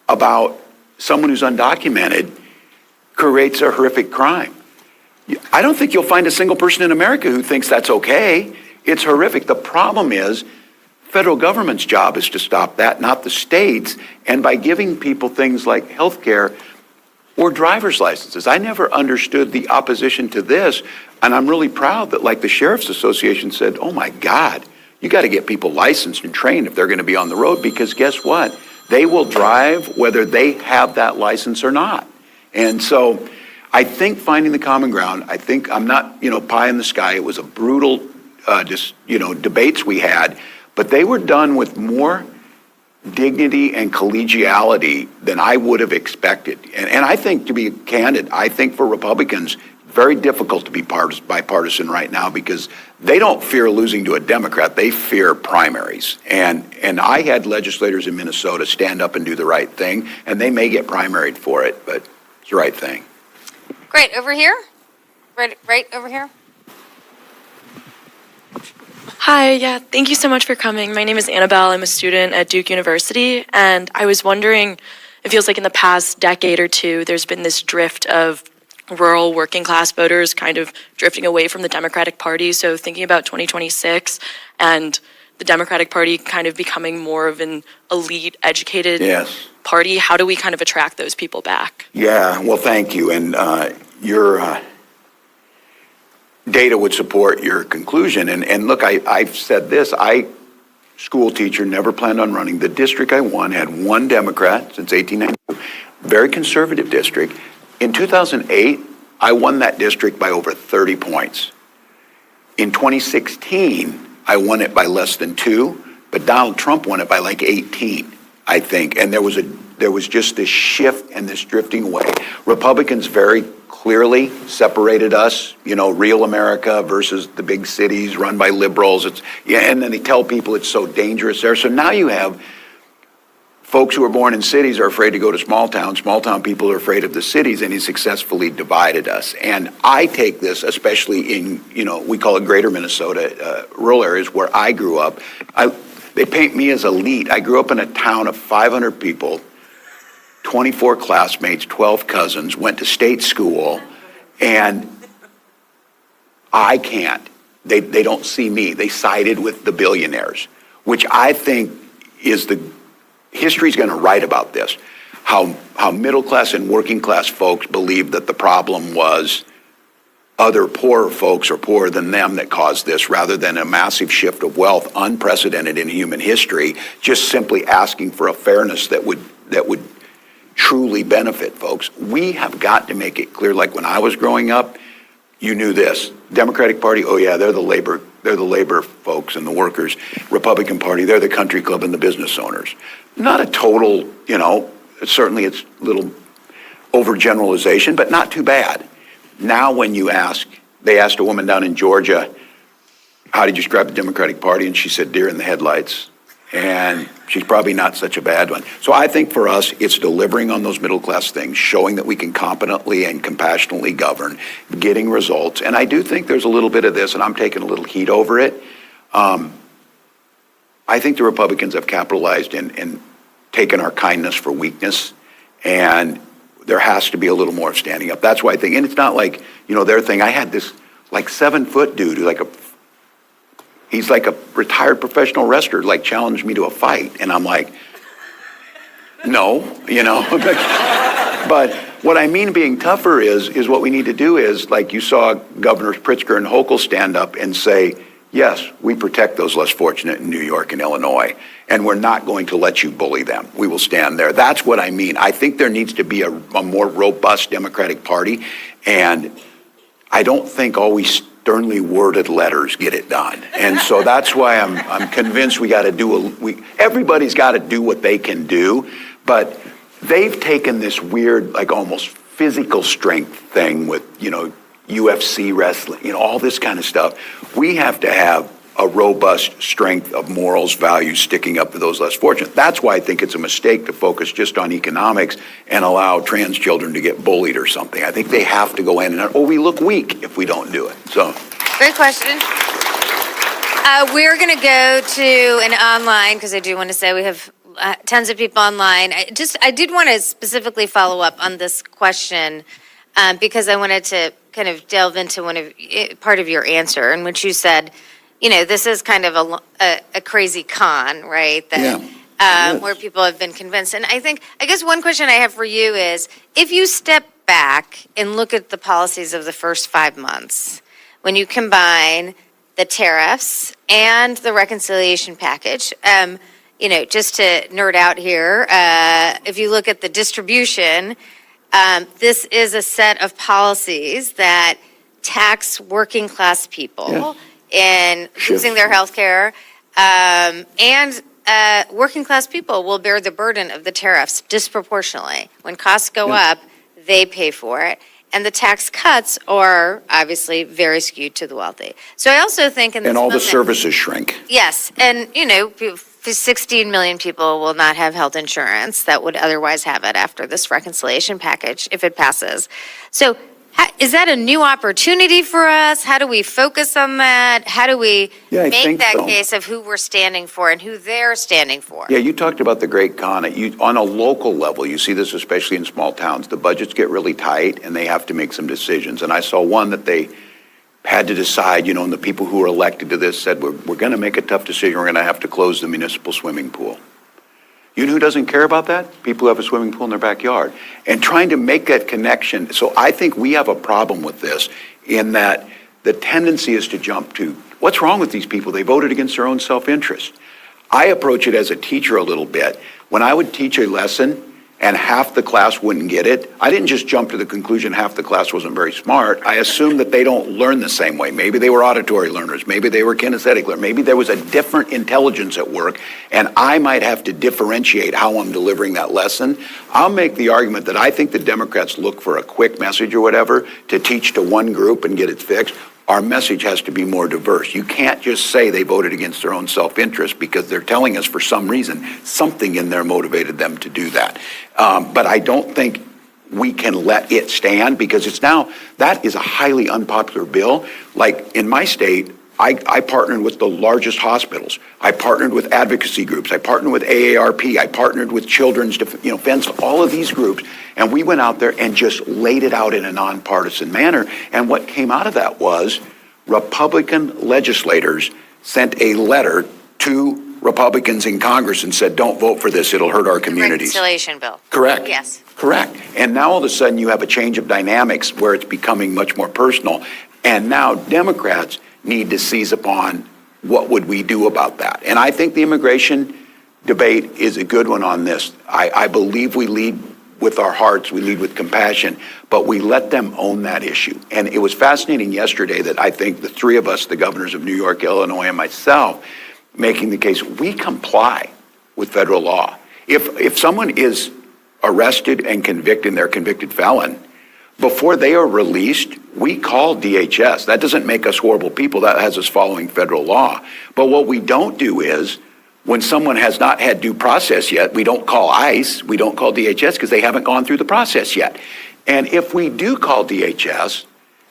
about someone who's undocumented creates a horrific crime. I don't think you'll find a single person in America who thinks that's okay. It's horrific. The problem is, federal government's job is to stop that, not the states. And by giving people things like health care or driver's licenses, I never understood the opposition to this. And I'm really proud that, like the Sheriff's Association said, oh my God, You got to get people licensed and trained if they're going to be on the road, because guess what? They will drive whether they have that license or not. And so I think finding the common ground, I think I'm not, pie in the sky. It was a brutal, debates we had, but they were done with more dignity and collegiality than I would have expected. And I think, to be candid, I think for Republicans, very difficult to be bipartisan right now, because they don't fear losing to a Democrat. They fear primaries. And I had legislators in Minnesota stand up and do the right thing, and they may get primaried for it, but it's the right thing. Great. Over here? Right over here? Hi, yeah, thank you so much for coming. My name is Annabelle. I'm a student at Duke University, and I was wondering, it feels like in the past decade or two, there's been this drift of rural working class voters kind of drifting away from the Democratic Party. So thinking about 2026 and the Democratic Party kind of becoming more of an elite, educated party, how do we kind of attract those people back? Yeah, well, thank you. And your data would support your conclusion. And look, I've said this, school teacher, never planned on running. The district I won had one Democrat since 1892, very conservative district. In 2008, I won that district by over 30 points. In 2016, I won it by less than 2, but Donald Trump won it by like 18, I think. And there was just this shift and this drifting away. Republicans very clearly separated us, real America versus the big cities run by liberals. And then they tell people it's so dangerous there. So now you have folks who are born in cities are afraid to go to small towns. Small town people are afraid of the cities, and he successfully divided us. And I take this, especially in, we call it greater Minnesota, rural areas where I grew up. They paint me as elite. I grew up in a town of 500 people, 24 classmates, 12 cousins, went to state school, and I can't. They don't see me. They sided with the billionaires, which I think is history's going to write about this, how middle class and working class folks believe that the problem was other poorer folks or poorer than them that caused this, rather than a massive shift of wealth, unprecedented in human history, just simply asking for a fairness that would truly benefit folks. We have got to make it clear, like when I was growing up, you knew this. Democratic Party, oh yeah, they're the labor folks and the workers. Republican Party, they're the country club and the business owners. Not a total, certainly it's a little overgeneralization, but not too bad. Now when they asked a woman down in Georgia, how did you describe the Democratic Party? And she said, deer in the headlights. And she's probably not such a bad one. So I think for us, it's delivering on those middle class things, showing that we can competently and compassionately govern, getting results. And I do think there's a little bit of this, and I'm taking a little heat over it. I think the Republicans have capitalized and taken our kindness for weakness, and there has to be a little more of standing up. That's why I think, and it's not like, their thing. I had this like 7-foot dude who's he's like a retired professional wrestler, challenged me to a fight. And I'm like, no, But what I mean being tougher is what we need to do is, like you saw Governors Pritzker and Hochul stand up and say, yes, we protect those less fortunate in New York and Illinois, and we're not going to let you bully them. We will stand there. That's what I mean. I think there needs to be a more robust Democratic Party, and I don't think always sternly worded letters get it done. And so that's why I'm convinced we got to everybody's got to do what they can do, but they've taken this weird, almost physical strength thing with, UFC wrestling, all this kind of stuff. We have to have a robust strength of morals, values, sticking up for those less fortunate. That's why I think it's a mistake to focus just on economics and allow trans children to get bullied or something. I think they have to go in we look weak if we don't do it. So, great question. We're going to go to an online, because I do want to say we have tons of people online. I did want to specifically follow up on this question because I wanted to kind of delve into part of your answer, in which you said, this is kind of a crazy con, right? That, where people have been convinced. And I guess one question I have for you is, if you step back and look at the policies of the first 5 months, when you combine the tariffs and the reconciliation package. Just to nerd out here, if you look at the distribution, this is a set of policies that tax working class people in losing their health care, and working class people will bear the burden of the tariffs disproportionately. When costs go up, they pay for it. And the tax cuts are obviously very skewed to the wealthy. So I also think in this And all the moment- services shrink. Yes, and 16 million people will not have health insurance that would otherwise have it after this reconciliation package if it passes. So is that a new opportunity for us? How do we focus on that? How do we I make think that so. case of who we're standing for and who they're standing for? Yeah, you talked about the Great Con. On a local level, you see this especially in small towns. The budgets get really tight and they have to make some decisions. And I saw one that they had to decide, and the people who were elected to this said, we're going to make a tough decision. We're going to have to close the municipal swimming pool. You know who doesn't care about that? People who have a swimming pool in their backyard. And trying to make that connection. So I think we have a problem with this in that the tendency is to jump to, what's wrong with these people? They voted against their own self-interest. I approach it as a teacher a little bit. When I would teach a lesson and half the class wouldn't get it, I didn't just jump to the conclusion half the class wasn't very smart. I assumed that they don't learn the same way. Maybe they were auditory learners. Maybe they were kinesthetic learners. Maybe there was a different intelligence at work, and I might have to differentiate how I'm delivering that lesson. I'll make the argument that I think the Democrats look for a quick message or whatever to teach to one group and get it fixed. Our message has to be more diverse. You can't just say they voted against their own self-interest because they're telling us for some reason something in there motivated them to do that. But I don't think we can let it stand because that is a highly unpopular bill. Like in my state, I partnered with the largest hospitals. I partnered with advocacy groups. I partnered with AARP. I partnered with Children's Defense, all of these groups. And we went out there and just laid it out in a nonpartisan manner. And what came out of that was Republican legislators sent a letter to Republicans in Congress and said, don't vote for this. It'll hurt our communities. Reconciliation bill. Correct. Yes. Correct. And now all of a sudden you have a change of dynamics where it's becoming much more personal. And now Democrats need to seize upon what would we do about that. And I think the immigration debate is a good one on this. I believe we lead with our hearts, we lead with compassion, but we let them own that issue. And it was fascinating yesterday that I think the three of us, the governors of New York, Illinois, and myself, making the case, we comply with federal law. If someone is arrested and convicted, and they're a convicted felon, before they are released, we call DHS. That doesn't make us horrible people. That has us following federal law. But what we don't do is, when someone has not had due process yet, we don't call ICE, we don't call DHS because they haven't gone through the process yet. And if we do call DHS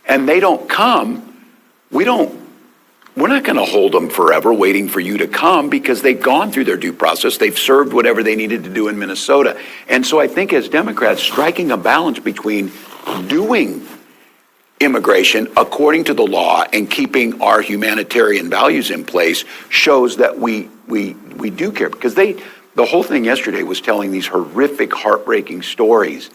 and they don't come, we're not going to hold them forever waiting for you to come because they've gone through their due process. They've served whatever they needed to do in Minnesota. And so I think as Democrats, striking a balance between doing immigration according to the law and keeping our humanitarian values in place shows that we do care. Because the whole thing yesterday was telling these horrific, heartbreaking stories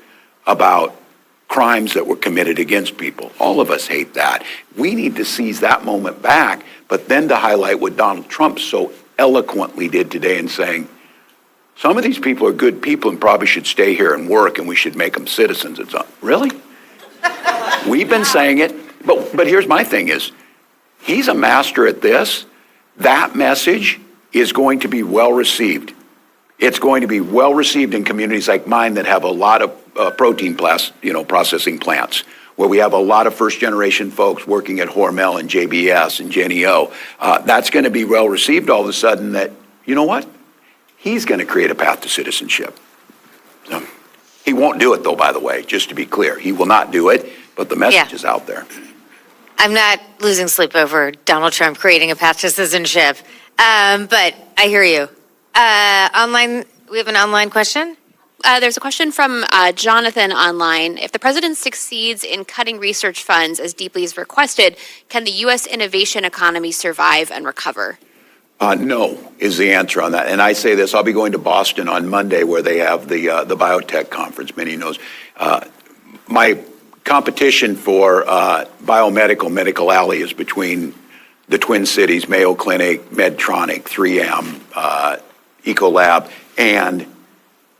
about crimes that were committed against people. All of us hate that. We need to seize that moment back, but then to highlight what Donald Trump so eloquently did today in saying, some of these people are good people and probably should stay here and work and we should make them citizens. It's really? We've been saying it, but here's my thing is, he's a master at this. That message is going to be well received. It's going to be well received in communities like mine that have a lot of protein processing plants, where we have a lot of first-generation folks working at Hormel and JBS and Jenny O. That's going to be well received all of a sudden that, you know what? He's going to create a path to citizenship. So, he won't do it, though, by the way, just to be clear. He will not do it, but the message is out there. I'm not losing sleep over Donald Trump creating a path to citizenship, but I hear you. Online, we have an online question. There's a question from Jonathan online. If the president succeeds in cutting research funds as deeply as requested, can the U.S. innovation economy survive and recover? No is the answer on that. And I say this, I'll be going to Boston on Monday where they have the biotech conference, many knows. My competition for biomedical, Medical Alley is between the Twin Cities, Mayo Clinic, Medtronic, 3M, Ecolab, and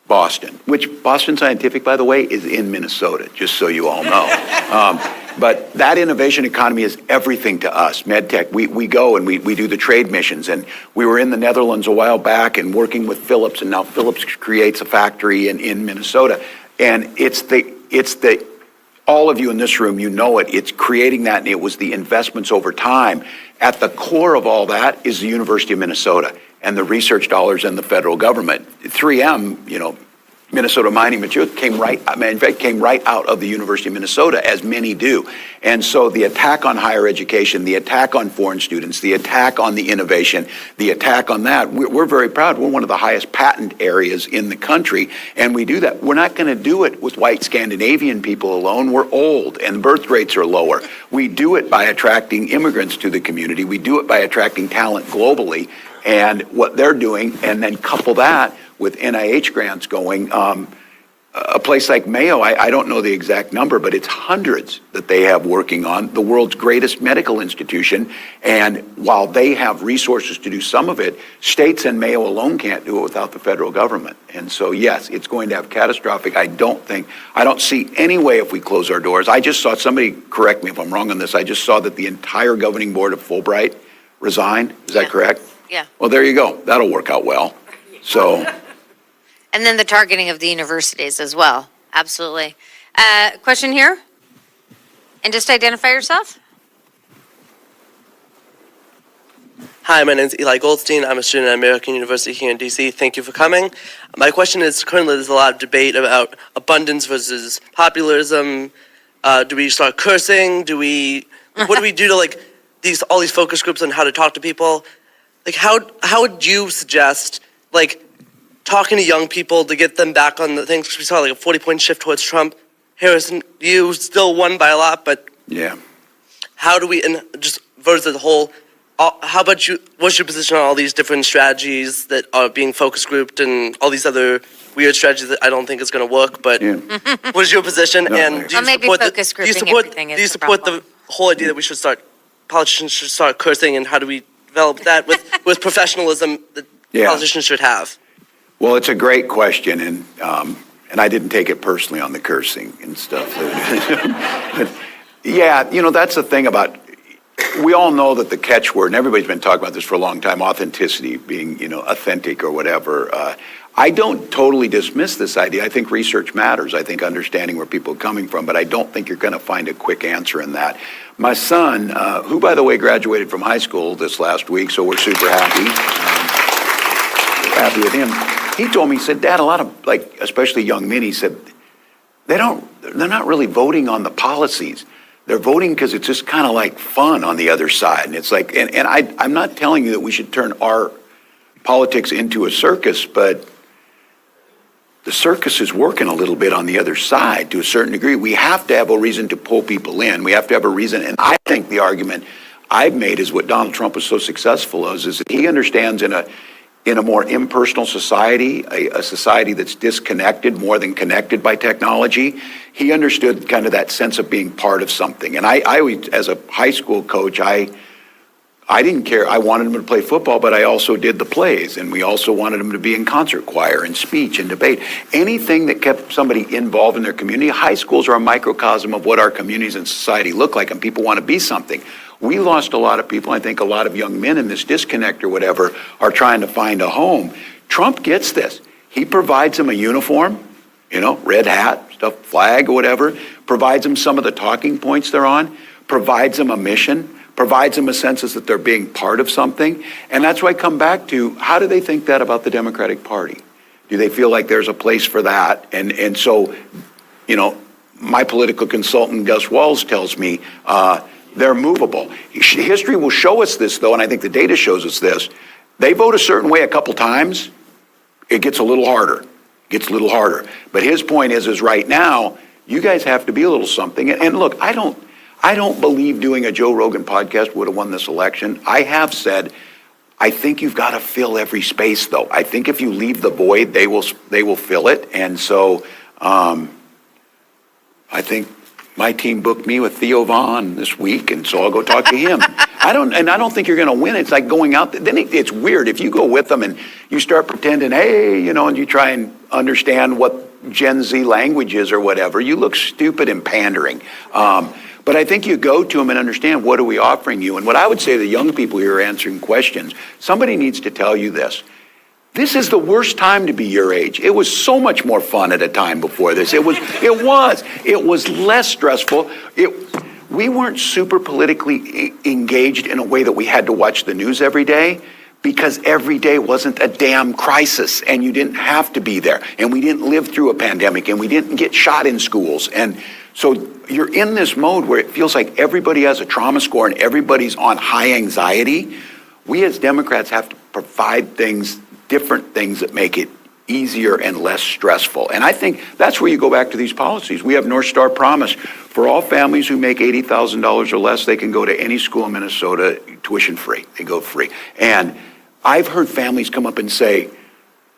Boston, which Boston Scientific, by the way, is in Minnesota, just so you all know. But that innovation economy is everything to us. MedTech, we go and we do the trade missions. And we were in the Netherlands a while back and working with Philips, and now Philips creates a factory in Minnesota. And it's all of you in this room, you know it. It's creating that, and it was the investments over time. At the core of all that is the University of Minnesota and the research dollars and the federal government. 3M, Minnesota Mining Materials came right out of the University of Minnesota, as many do. And so the attack on higher education, the attack on foreign students, the attack on the innovation, the attack on that, we're very proud. We're one of the highest patent areas in the country, and we do that. We're not going to do it with white Scandinavian people alone. We're old, and birth rates are lower. We do it by attracting immigrants to the community. We do it by attracting talent globally, and what they're doing, and then couple that with NIH grants going. A place like Mayo, I don't know the exact number, but it's hundreds that they have working on, the world's greatest medical institution. And while they have resources to do some of it, states and Mayo alone can't do it without the federal government. And so, yes, it's going to have catastrophic. I don't see any way if we close our doors. I just saw, somebody correct me if I'm wrong on this, I just saw that the entire governing board of Fulbright resigned. Is that correct? Yeah. Well, there you go. That'll work out well. So. And then the targeting of the universities as well. Absolutely. Question here? And just identify yourself. Hi, my name is Eli Goldstein. I'm a student at American University here in D.C. Thank you for coming. My question is, currently there's a lot of debate about abundance versus populism. Do we start cursing? What do we do to all these focus groups on how to talk to people? How would you suggest talking to young people to get them back on the things? We saw a 40-point shift towards Trump. Harrison, you still won by a lot, but Yeah. how do we, and just versus the whole, how about you, what's your position on all these different strategies that are being focus grouped and all these other weird strategies that I don't think is going to work, but what is your position? No, And do you maybe support focus grouping everything is do you the support problem. the whole idea that politicians should start cursing, and how do we develop that with professionalism that politicians should have? Well, it's a great question, and I didn't take it personally on the cursing and stuff. But, yeah, that's the thing about, we all know that the catchword, and everybody's been talking about this for a long time, authenticity, being, authentic or whatever. I don't totally dismiss this idea. I think research matters. I think understanding where people are coming from, but I don't think you're going to find a quick answer in that. My son, who, by the way, graduated from high school this last week, so we're super happy. Happy with him. He told me, he said, Dad, a lot of, especially young men, he said, they're not really voting on the policies. They're voting because it's just kind of fun on the other side. And it's I'm not telling you that we should turn our politics into a circus, but the circus is working a little bit on the other side to a certain degree. We have to have a reason to pull people in. We have to have a reason. And I think the argument I've made is what Donald Trump was so successful as is that he understands in a more impersonal society, a society that's disconnected more than connected by technology, he understood kind of that sense of being part of something. And I always, as a high school coach, I didn't care. I wanted him to play football, but I also did the plays, and we also wanted him to be in concert choir and speech and debate. Anything that kept somebody involved in their community. High schools are a microcosm of what our communities and society look like, and people want to be something. We lost a lot of people. I think a lot of young men in this disconnect or whatever are trying to find a home. Trump gets this. He provides them a uniform, red hat, stuff, flag or whatever, provides them some of the talking points they're on, provides them a mission, provides them a sense that they're being part of something. And that's why I come back to, how do they think that about the Democratic Party? Do they feel like there's a place for that? And so, my political consultant, Gus Walls, tells me, they're movable. History will show us this, though, and I think the data shows us this. They vote a certain way a couple times, it gets a little harder. But his point is right now, you guys have to be a little something. And look, I don't believe doing a Joe Rogan podcast would have won this election. I have said, I think you've got to fill every space, though. I think if you leave the void, they will fill it. And so I think my team booked me with Theo Vaughn this week, and so I'll go talk to him. I don't think you're going to win. It's like going out. Then it's weird if you go with them and you start pretending, hey, and you try and understand what Gen Z language is or whatever. You look stupid and pandering. But I think you go to them and understand, what are we offering you? And what I would say to the young people who are answering questions, somebody needs to tell you this. This is the worst time to be your age. It was so much more fun at a time before this. It was less stressful. We weren't super politically engaged in a way that we had to watch the news every day, because every day wasn't a damn crisis, and you didn't have to be there, and we didn't live through a pandemic, and we didn't get shot in schools. And so you're in this mode where it feels like everybody has a trauma score and everybody's on high anxiety. We as Democrats have to provide different things that make it easier and less stressful. And I think that's where you go back to these policies. We have North Star Promise. For all families who make $80,000 or less, they can go to any school in Minnesota tuition free. They go free. And I've heard families come up and say,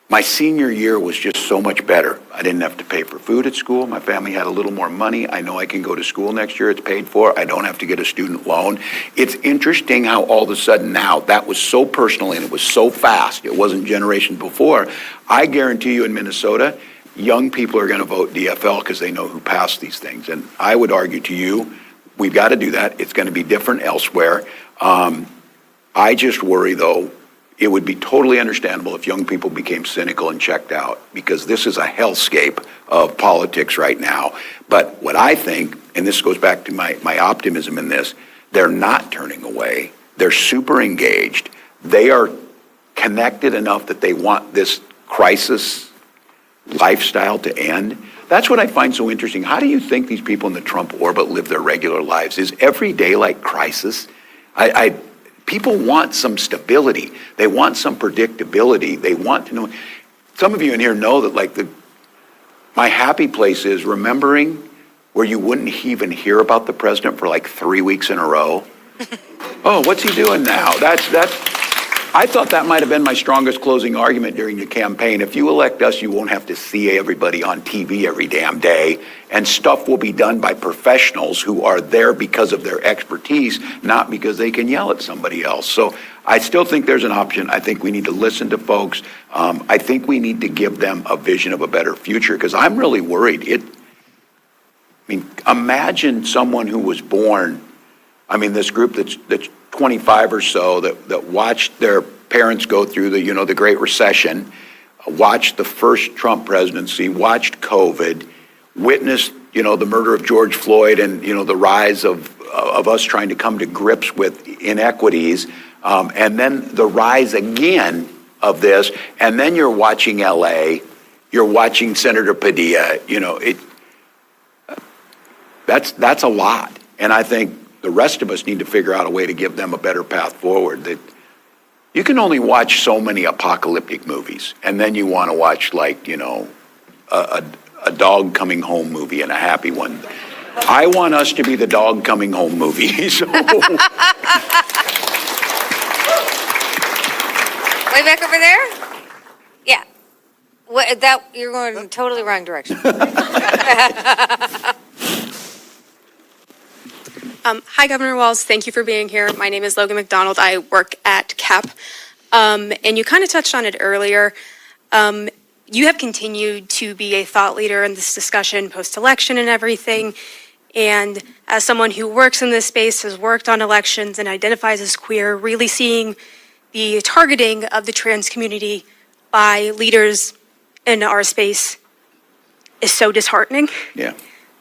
my senior year was just so much better. I didn't have to pay for food at school. My family had a little more money. I know I can go to school next year. It's paid for. I don't have to get a student loan. It's interesting how all of a sudden now that was so personal and it was so fast. It wasn't generations before. I guarantee you in Minnesota, young people are going to vote DFL because they know who passed these things. And I would argue to you, we've got to do that. It's going to be different elsewhere. I just worry, though, it would be totally understandable if young people became cynical and checked out, because this is a hellscape of politics right now. But what I think, and this goes back to my optimism in this, they're not turning away. They're super engaged. They are connected enough that they want this crisis lifestyle to end. That's what I find so interesting. How do you think these people in the Trump orbit live their regular lives? Is every day like crisis? People want some stability. They want some predictability. They want to know. Some of you in here know that my happy place is remembering where you wouldn't even hear about the president for 3 weeks in a row. Oh, what's he doing now? I thought that might have been my strongest closing argument during the campaign. If you elect us, you won't have to see everybody on TV every damn day, and stuff will be done by professionals who are there because of their expertise, not because they can yell at somebody else. So I still think there's an option. I think we need to listen to folks. I think we need to give them a vision of a better future, because I'm really worried. Imagine someone who was born, this group that's 25 or so that watched their parents go through the Great Recession, watched the first Trump presidency, watched COVID, witnessed, the murder of George Floyd and, the rise of us trying to come to grips with inequities, and then the rise again of this, and then you're watching LA, you're watching Senator Padilla, that's a lot. And I think the rest of us need to figure out a way to give them a better path forward. That you can only watch so many apocalyptic movies, and then you want to watch a dog coming home movie and a happy one. I want us to be the dog coming home movie. So. Way back over there? Yeah. You're going in the totally wrong direction. Hi, Governor Walz. Thank you for being here. My name is Logan McDonald. I work at CAP. And you kind of touched on it earlier. You have continued to be a thought leader in this discussion post-election and everything. And as someone who works in this space, has worked on elections and identifies as queer, really seeing the targeting of the trans community by leaders in our space is so disheartening. Yeah.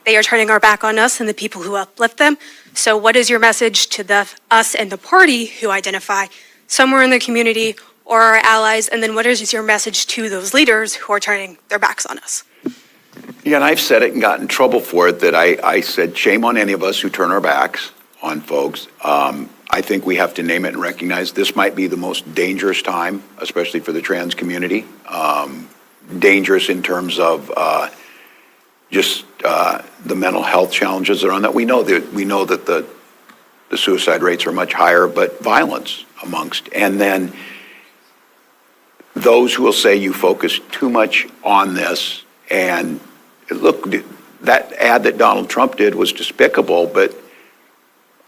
They are turning our back on us and the people who uplift them. So what is your message to us and the party who identify somewhere in the community or our allies? And then what is your message to those leaders who are turning their backs on us? Yeah, and I've said it and got in trouble for it, that I said, shame on any of us who turn our backs on folks. I think we have to name it and recognize this might be the most dangerous time, especially for the trans community. Dangerous in terms of just the mental health challenges that are on that. We know that the suicide rates are much higher, but violence amongst. And then those who will say you focus too much on this, and look, that ad that Donald Trump did was despicable, but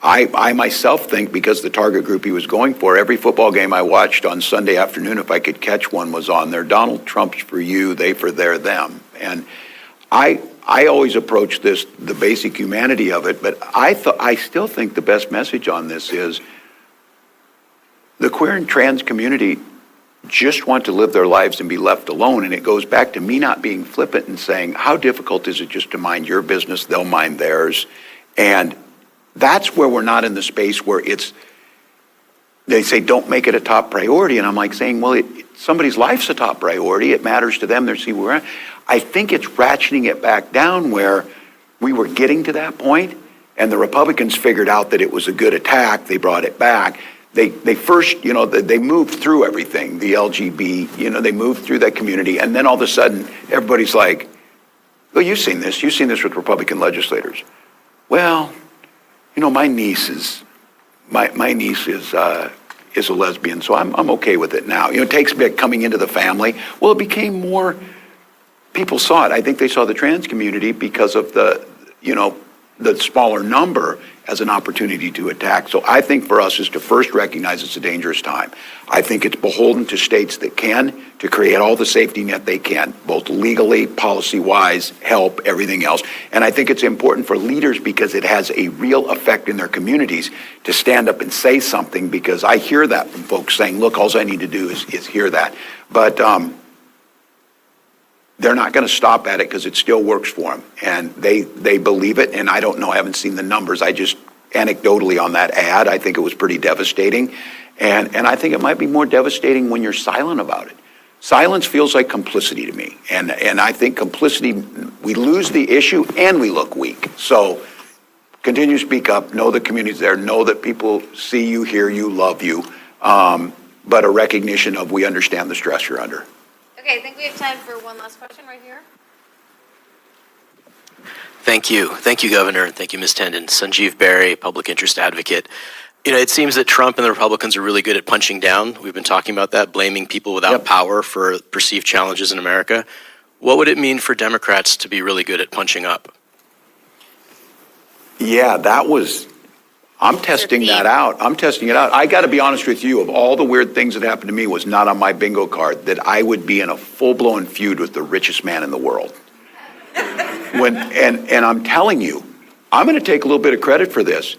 I myself think, because the target group he was going for, every football game I watched on Sunday afternoon, if I could catch one, was on there. Donald Trump's for you, they for their, them. And I always approach this, the basic humanity of it, but I still think the best message on this is the queer and trans community just want to live their lives and be left alone. And it goes back to me not being flippant and saying, how difficult is it just to mind your business, they'll mind theirs. And that's where we're not in the space where they say, don't make it a top priority. And I'm like saying, well, somebody's life's a top priority. It matters to them. They're see where we're at. I think it's ratcheting it back down where we were getting to that point, and the Republicans figured out that it was a good attack. They brought it back. They first, they moved through everything, the LGB, they moved through that community. And then all of a sudden, everybody's like, well, you've seen this with Republican legislators. Well, my niece is a lesbian, so I'm okay with it now. It takes back coming into the family. Well, it became more, people saw it. I think they saw the trans community because of the smaller number as an opportunity to attack. So I think for us is to first recognize it's a dangerous time. I think it's beholden to states that can to create all the safety net they can, both legally, policy-wise, help, everything else. And I think it's important for leaders because it has a real effect in their communities to stand up and say something, because I hear that from folks saying, look, all I need to do is hear that. But they're not going to stop at it because it still works for them. And they believe it. And I don't know, I haven't seen the numbers. I just anecdotally on that ad, I think it was pretty devastating. And I think it might be more devastating when you're silent about it. Silence feels like complicity to me. And I think complicity, we lose the issue and we look weak. So continue to speak up, know the community's there, know that people see you, hear you, love you, but a recognition of we understand the stress you're under. Okay, I think we have time for one last question right here. Thank you. Thank you, Governor. Thank you, Ms. Tendon. Sanjeev Berry, public interest advocate. It seems that Trump and the Republicans are really good at punching down. We've been talking about that, blaming people without power for perceived challenges in America. What would it mean for Democrats to be really good at punching up? Yeah, I'm testing that out. I'm testing it out. I got to be honest with you, of all the weird things that happened to me was not on my bingo card that I would be in a full-blown feud with the richest man in the world. And I'm telling you, I'm going to take a little bit of credit for this.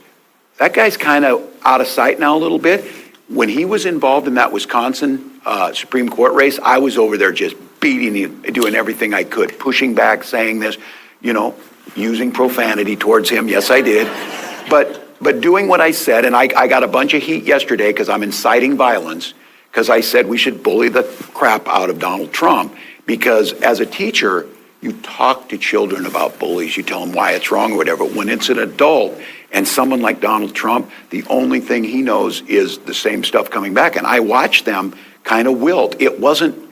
That guy's kind of out of sight now a little bit. When he was involved in that Wisconsin Supreme Court race, I was over there just beating him, doing everything I could, pushing back, saying this, using profanity towards him. Yes, I did. But doing what I said, and I got a bunch of heat yesterday because I'm inciting violence, because I said we should bully the crap out of Donald Trump, because as a teacher, you talk to children about bullies, you tell them why it's wrong or whatever. When it's an adult and someone like Donald Trump, the only thing he knows is the same stuff coming back. And I watched them kind of wilt. It wasn't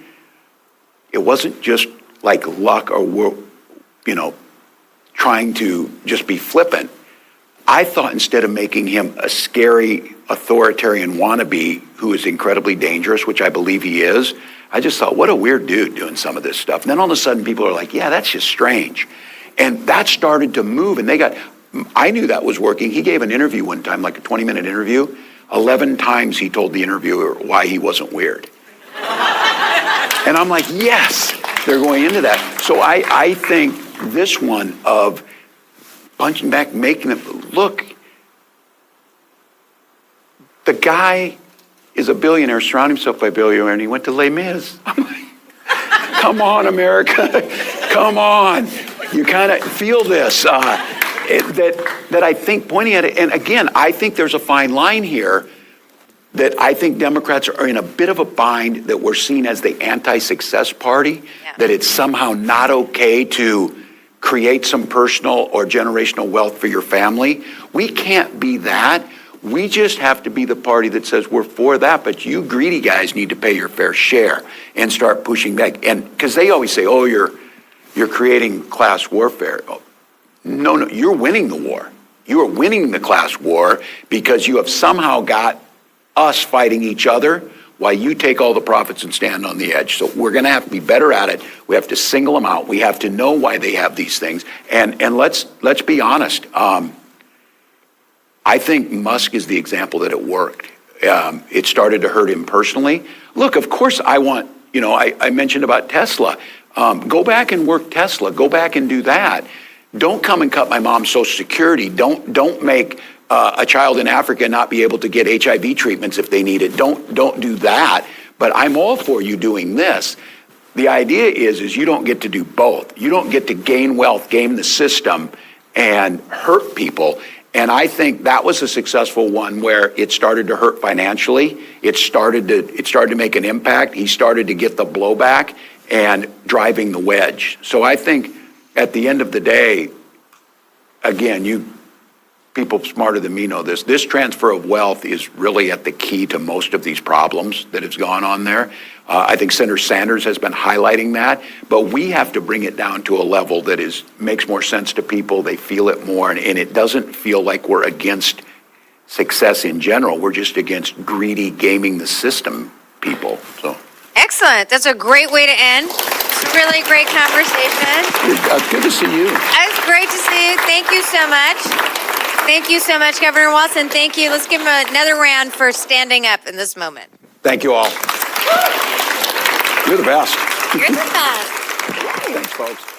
just like luck or, trying to just be flippant. I thought instead of making him a scary authoritarian wannabe who is incredibly dangerous, which I believe he is, I just thought, what a weird dude doing some of this stuff. And then all of a sudden people are like, yeah, that's just strange. And that started to move, and I knew that was working. He gave an interview one time, like a 20-minute interview. 11 times he told the interviewer why he wasn't weird. And I'm like, yes, they're going into that. So I think this one of punching back, making them, look, the guy is a billionaire, surrounding himself by billionaires, and he went to Les Mis. I'm like, come on, America, come on. You kind of feel this, that I think pointing at it, and again, I think there's a fine line here that I think Democrats are in a bit of a bind, that we're seen as the anti-success party, that it's somehow not okay to create some personal or generational wealth for your family. We can't be that. We just have to be the party that says we're for that, but you greedy guys need to pay your fair share and start pushing back. And because they always say, oh, you're creating class warfare. Oh, no, you're winning the war. You are winning the class war because you have somehow got us fighting each other while you take all the profits and stand on the edge. So we're going to have to be better at it. We have to single them out. We have to know why they have these things. And let's be honest. I think Musk is the example that it worked. It started to hurt him personally. Look, of course I want, I mentioned about Tesla. Go back and work Tesla. Go back and do that. Don't come and cut my mom's Social Security. Don't make a child in Africa not be able to get HIV treatments if they need it. Don't do that. But I'm all for you doing this. The idea is you don't get to do both. You don't get to gain wealth, game the system, and hurt people. And I think that was a successful one where it started to hurt financially. It started to make an impact. He started to get the blowback and driving the wedge. So I think at the end of the day, again, people smarter than me know this. This transfer of wealth is really at the key to most of these problems that has gone on there. I think Senator Sanders has been highlighting that, but we have to bring it down to a level that makes more sense to people. They feel it more, and it doesn't feel like we're against success in general. We're just against greedy gaming the system people. So Excellent. That's a great way to end. Really great conversation. good to see you. It's great to see you. Thank you so much. Thank you so much, Governor Walz, and thank you. Let's give him another round for standing up in this moment. Thank you all. You're the best. You're the best. Thanks, folks.